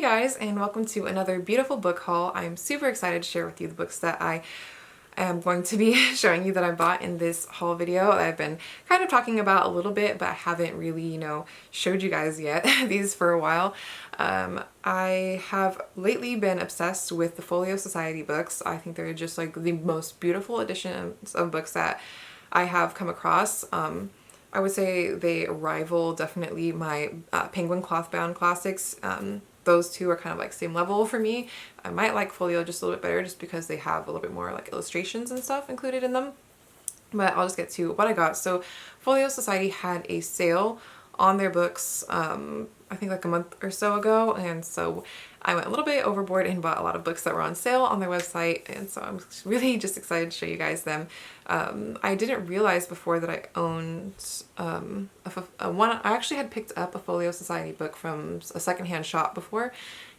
Hey guys, and welcome to another beautiful book haul. I'm super excited to share with you the books that I am going to be showing you that I bought in this haul video. I've been kind of talking about a little bit, but I haven't really, showed you guys yet these for a while. I have lately been obsessed with the Folio Society books. I think they're just like the most beautiful editions of books that I have come across. I would say they rival definitely my Penguin cloth-bound classics. Those two are kind of like same level for me. I might like Folio just a little bit better just because they have a little bit more like illustrations and stuff included in them. But I'll just get to what I got. So Folio Society had a sale on their books I think like a month or so ago, and so I went a little bit overboard and bought a lot of books that were on sale on their website, and so I'm really just excited to show you guys them. I didn't realize before that I owned I actually had picked up a Folio Society book from a secondhand shop before,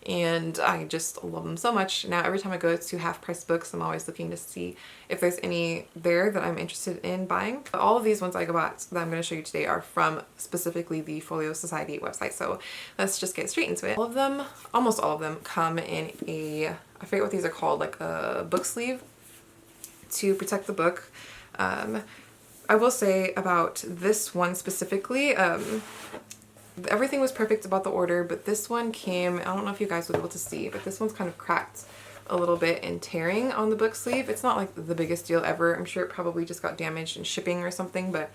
and I just love them so much. Now every time I go to Half Price Books, I'm always looking to see if there's any there that I'm interested in buying. But all of these ones I got that I'm going to show you today are from specifically the Folio Society website, so let's just get straight into it. All of them, almost all of them, come in a, I forget what these are called, like a book sleeve to protect the book. I will say about this one specifically, everything was perfect about the order, but this one came, I don't know if you guys will be able to see, but this one's kind of cracked a little bit and tearing on the book sleeve. It's not like the biggest deal ever. I'm sure it probably just got damaged in shipping or something, but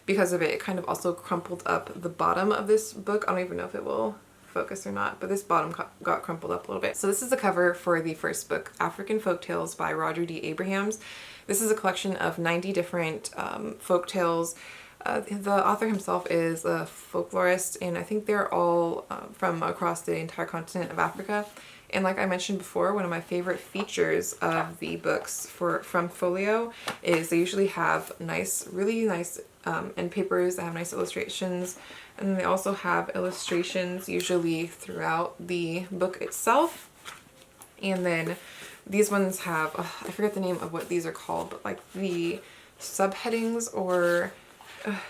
because of it, it kind of also crumpled up the bottom of this book. I don't even know if it will focus or not, but this bottom got crumpled up a little bit. So this is the cover for the first book, African Folktales by Roger D. Abrahams. This is a collection of 90 different folktales. The author himself is a folklorist, and I think they're all from across the entire continent of Africa. And like I mentioned before, one of my favorite features of the books from Folio is they usually have nice, really nice end papers that have nice illustrations, and then they also have illustrations usually throughout the book itself. And then these ones have, I forget the name of what these are called, but like the subheadings, or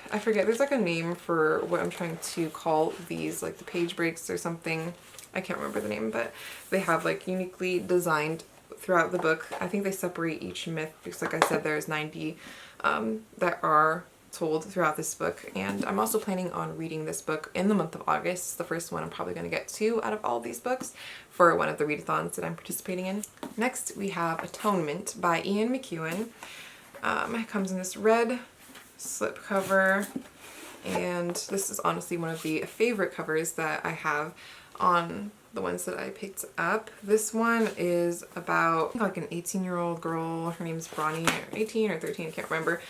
I forget, there's like a name for what I'm trying to call these, like the page breaks or something. I can't remember the name, but they have like uniquely designed throughout the book. I think they separate each myth because like I said, there's 90 that are told throughout this book. And I'm also planning on reading this book in the month of August. It's the first one I'm probably going to get to out of all of these books for one of the readathons that I'm participating in. Next we have Atonement by Ian McEwan. It comes in this red slip cover, and this is honestly one of the favorite covers that I have on the ones that I picked up. This one is about like an 18-year-old girl. Her name's Bronnie, or 18 or 13, I can't remember.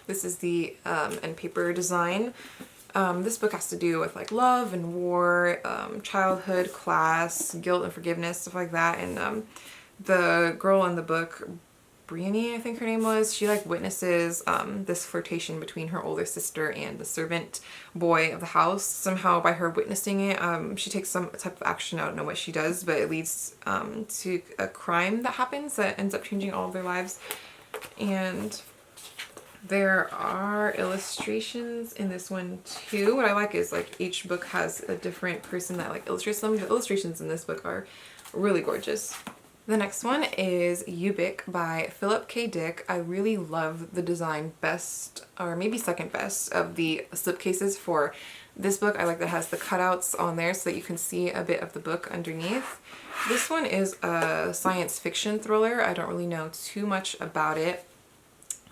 This is the end paper design. This book has to do with like love and war, childhood, class, guilt and forgiveness, stuff like that. And the girl in the book, Brianny, I think her name was, she like witnesses this flirtation between her older sister and the servant boy of the house. Somehow by her witnessing it, she takes some type of action. I don't know what she does, but it leads to a crime that happens that ends up changing all of their lives. And there are illustrations in this one too. What I like is like each book has a different person that like illustrates them. The illustrations in this book are really gorgeous. The next one is Ubik by Philip K. Dick. I really love the design, best or maybe second best of the slipcases for this book. I like that it has the cutouts on there so that you can see a bit of the book underneath. This one is a science fiction thriller. I don't really know too much about it.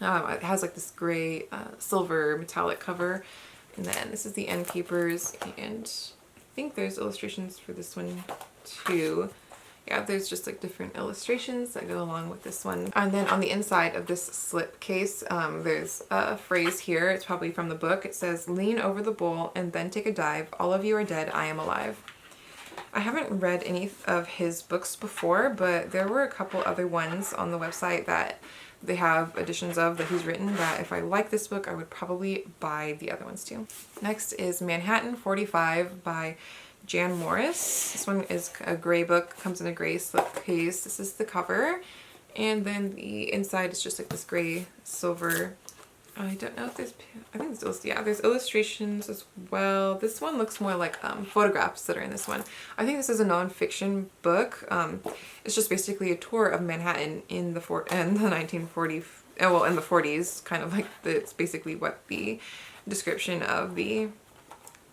It has like this gray silver metallic cover, and then this is the end papers, and I think there's illustrations for this one too. Yeah, there's just like different illustrations that go along with this one. And then on the inside of this slip case, there's a phrase here. It's probably from the book. It says, "Lean over the bowl and then take a dive. All of you are dead. I am alive." I haven't read any of his books before, but there were a couple other ones on the website that they have editions of that he's written that if I like this book, I would probably buy the other ones too. Next is Manhattan 45 by Jan Morris. This one is a gray book, comes in a gray slip case. This is the cover, and then the inside is just like this gray silver I don't know if there's, I think there's, yeah, there's illustrations as well. This one looks more like photographs that are in this one. I think this is a non-fiction book. It's just basically a tour of Manhattan in the 1940s, well, in the 40s, kind of like it's basically what the description of the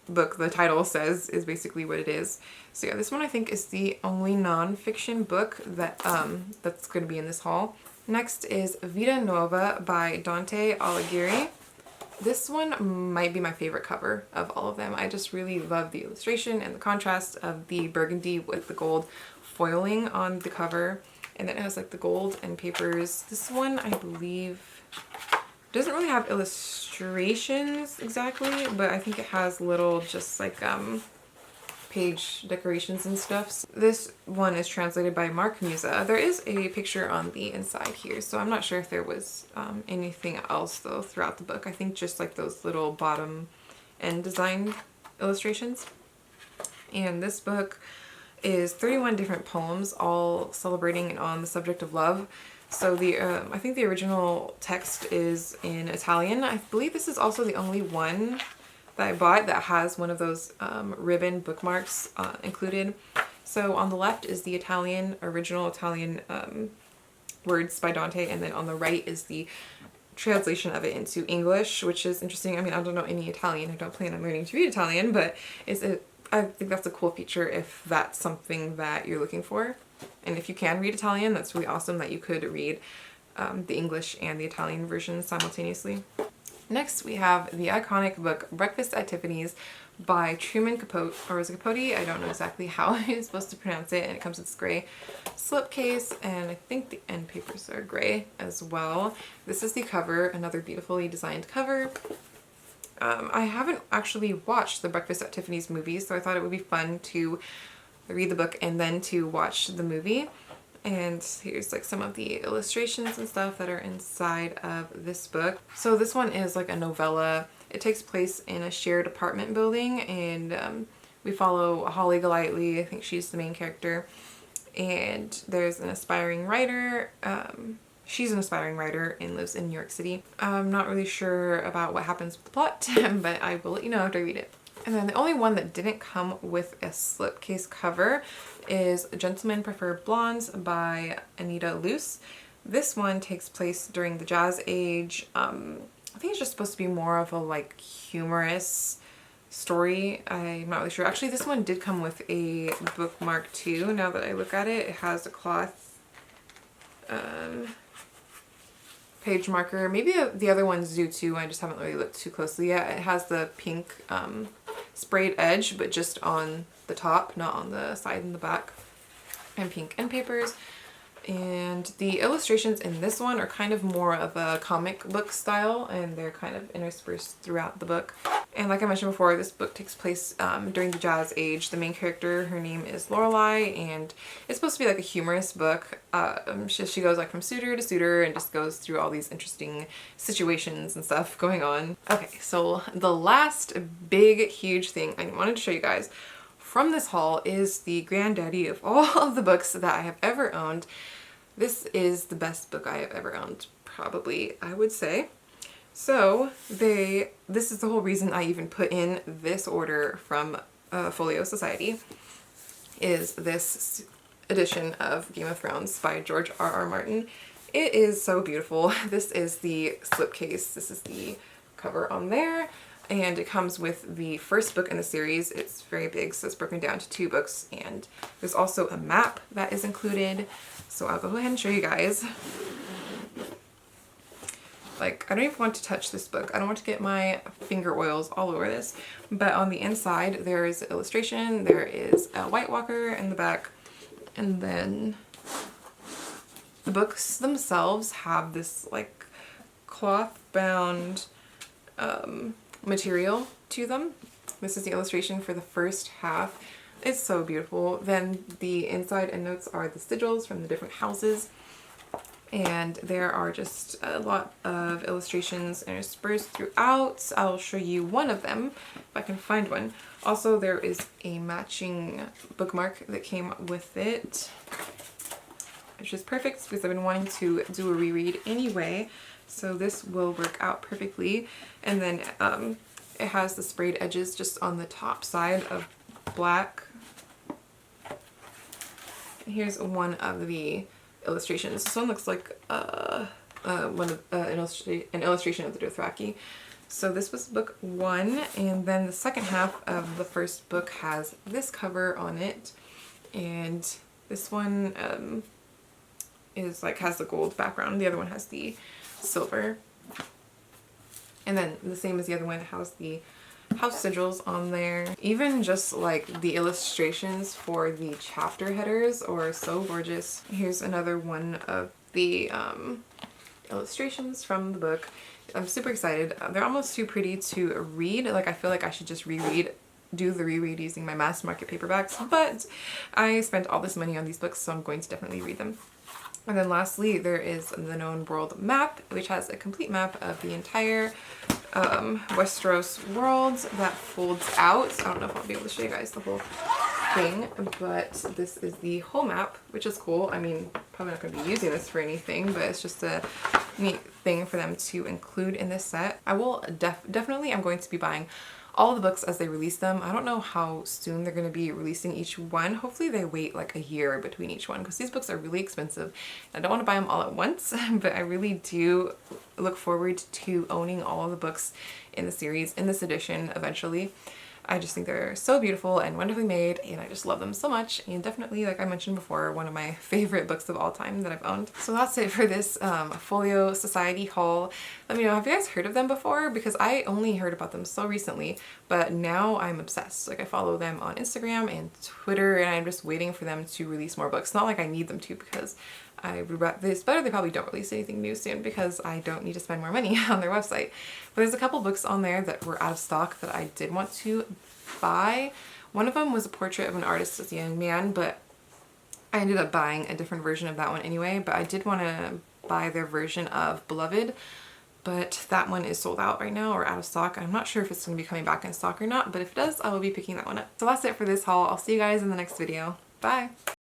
book, the title says, is basically what it is. So yeah, this one I think is the only non-fiction book that that's going to be in this haul. Next is Vita Nuova by Dante Alighieri. This one might be my favorite cover of all of them. I just really love the illustration and the contrast of the burgundy with the gold foiling on the cover. And then it has like the gold and papers. This one, I believe, doesn't really have illustrations exactly, but I think it has little just like page decorations and stuff. This one is translated by Mark Musa. There is a picture on the inside here, so I'm not sure if there was anything else though throughout the book. I think just like those little bottom end design illustrations. And this book is 31 different poems, all celebrating and on the subject of love. So the I think the original text is in Italian. I believe this is also the only one that I bought that has one of those ribbon bookmarks included. So on the left is the original Italian words by Dante, and then on the right is the translation of it into English, which is interesting. I mean, I don't know any Italian. I don't plan on learning to read Italian, but I think that's a cool feature if that's something that you're looking for. And if you can read Italian, that's really awesome that you could read the English and the Italian version simultaneously. Next, we have the iconic book Breakfast at Tiffanys by Truman Capote, or is it Capote? I don't know exactly how you're supposed to pronounce it. And it comes with this gray slipcase, and I think the end papers are gray as well. This is the cover, another beautifully designed cover. I haven't actually watched the Breakfast at Tiffany's movie, so I thought it would be fun to read the book and then to watch the movie. And here's like some of the illustrations and stuff that are inside of this book. So this one is like a novella. It takes place in a shared apartment building, and we follow Holly Golightly. I think she's the main character. And there's an aspiring writer. She's an aspiring writer and lives in New York City. I'm not really sure about what happens with the plot, but I will let you know after I read it. And then the only one that didn't come with a slipcase cover is Gentlemen Prefer Blondes by Anita Luce. This one takes place during the Jazz Age. I think it's just supposed to be more of a like humorous story. I'm not really sure. Actually, this one did come with a bookmark too. Now that I look at it, it has a cloth page marker. Maybe the other ones do too. I just haven't really looked too closely yet. It has the pink sprayed edge, but just on the top, not on the side and the back, and pink end papers. And the illustrations in this one are kind of more of a comic book style, and they're kind of interspersed throughout the book. And like I mentioned before, this book takes place during the Jazz Age. The main character, her name is Lorelei, and it's supposed to be like a humorous book. She goes like from suitor to suitor and just goes through all these interesting situations and stuff going on. Okay, so the last big, huge thing I wanted to show you guys from this haul is the granddaddy of all of the books that I have ever owned. This is the best book I have ever owned, probably, I would say. So this is the whole reason I even put in this order from Folio Society, is this edition of Game of Thrones by George R.R. Martin. It is so beautiful. This is the slipcase. This is the cover on there. And it comes with the first book in the series. It's very big, so it's broken down to 2 books. And there's also a map that is included. So I'll go ahead and show you guys. Like, I don't even want to touch this book. I don't want to get my finger oils all over this. But on the inside, there is an illustration. There is a White Walker in the back. And then the books themselves have this like cloth bound material to them. This is the illustration for the first half. It's so beautiful. Then the inside endnotes are the sigils from the different houses. And there are just a lot of illustrations interspersed throughout. I'll show you one of them if I can find one. Also, there is a matching bookmark that came with it. which is perfect because I've been wanting to do a reread anyway. So this will work out perfectly. And then it has the sprayed edges just on the top side of black. And here's one of the illustrations. This one looks like an illustration of the Dothraki. So this was book 1, and then the second half of the first book has this cover on it, and this one is like has the gold background. The other one has the silver, and then the same as the other one has the house sigils on there. Even just like the illustrations for the chapter headers are so gorgeous. Here's another one of the illustrations from the book. I'm super excited. They're almost too pretty to read. Like I feel like I should just do the reread using my mass market paperbacks, but I spent all this money on these books, so I'm going to definitely read them. And then lastly, there is the Known World map, which has a complete map of the entire Westeros world that folds out. I don't know if I'll be able to show you guys the whole thing, but this is the whole map, which is cool. I mean, probably not going to be using this for anything, but it's just a neat thing for them to include in this set. I will definitely, I'm going to be buying all the books as they release them. I don't know how soon they're going to be releasing each one. Hopefully they wait like a year between each one, because these books are really expensive. I don't want to buy them all at once, but I really do look forward to owning all of the books in the series in this edition eventually. I just think they're so beautiful and wonderfully made, and I just love them so much, and definitely, like I mentioned before, one of my favorite books of all time that I've owned. So that's it for this Folio Society haul. Let me know, have you guys heard of them before? Because I only heard about them so recently, but now I'm obsessed. Like I follow them on Instagram and Twitter, and I'm just waiting for them to release more books. Not like I need them to, because it's better they probably don't release anything new soon, because I don't need to spend more money on their website. But there's a couple books on there that were out of stock that I did want to buy. One of them was a portrait of an artist as a young man, but I ended up buying a different version of that one anyway. But I did want to buy their version of Beloved, but that one is sold out right now or out of stock. I'm not sure if it's going to be coming back in stock or not, but if it does, I will be picking that one up. So that's it for this haul. I'll see you guys in the next video. Bye!